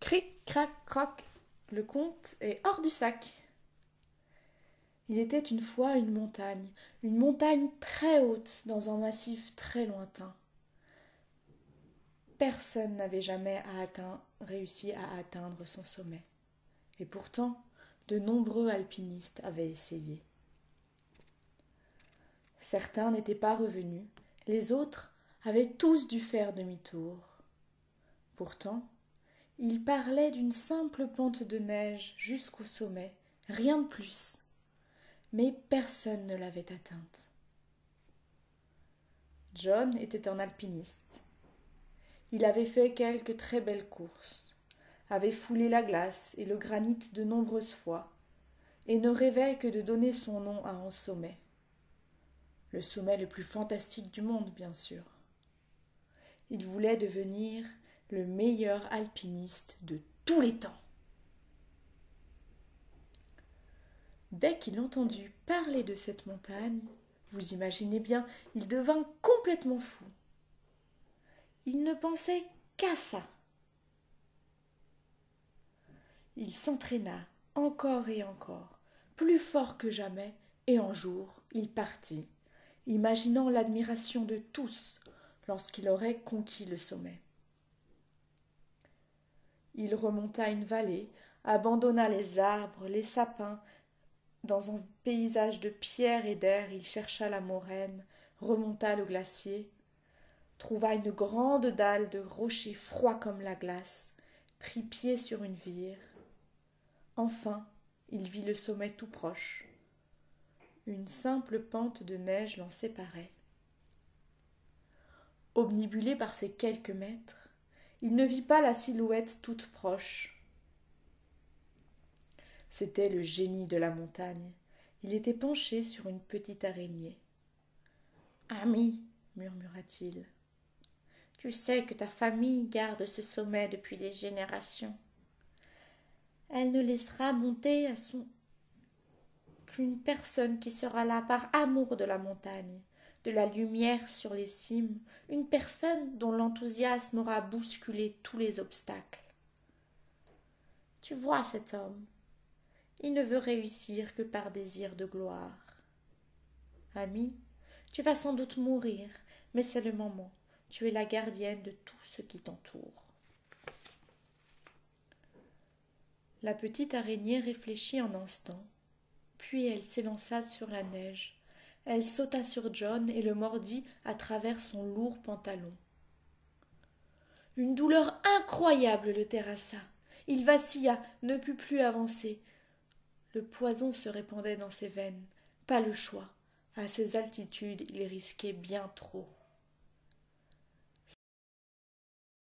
Cric, crac, croc, le conte est hors du sac. Il était une fois une montagne très haute dans un massif très lointain. Personne n'avait jamais réussi à atteindre son sommet. Et pourtant, de nombreux alpinistes avaient essayé. Certains n'étaient pas revenus, les autres avaient tous dû faire demi-tour. Pourtant, ils parlaient d'une simple pente de neige jusqu'au sommet, rien de plus. Mais personne ne l'avait atteinte. John était un alpiniste. Il avait fait quelques très belles courses, avait foulé la glace et le granit de nombreuses fois, et ne rêvait que de donner son nom à un sommet. Le sommet le plus fantastique du monde, bien sûr. Il voulait devenir le meilleur alpiniste de tous les temps. Dès qu'il entendit parler de cette montagne, vous imaginez bien, il devint complètement fou. Il ne pensait qu'à ça. Il s'entraîna encore et encore, plus fort que jamais, et un jour, il partit, imaginant l'admiration de tous lorsqu'il aurait conquis le sommet. Il remonta une vallée, abandonna les arbres, les sapins. Dans un paysage de pierre et d'air, il chercha la moraine, remonta le glacier, trouva une grande dalle de rochers froids comme la glace, prit pied sur une vire. Enfin, il vit le sommet tout proche. Une simple pente de neige l'en séparait. Obnubilé par ces quelques mètres, il ne vit pas la silhouette toute proche. C'était le génie de la montagne. Il était penché sur une petite araignée. « Ami, murmura-t-il, tu sais que ta famille garde ce sommet depuis des générations. Elle ne laissera monter à son qu'une personne qui sera là par amour de la montagne, de la lumière sur les cimes, une personne dont l'enthousiasme aura bousculé tous les obstacles. Tu vois cet homme, il ne veut réussir que par désir de gloire. Ami, tu vas sans doute mourir, mais c'est le moment. Tu es la gardienne de tout ce qui t'entoure. » La petite araignée réfléchit un instant, puis elle s'élança sur la neige. Elle sauta sur John et le mordit à travers son lourd pantalon. Une douleur incroyable le terrassa. Il vacilla, ne put plus avancer. Le poison se répandait dans ses veines. Pas le choix. À ces altitudes, il risquait bien trop.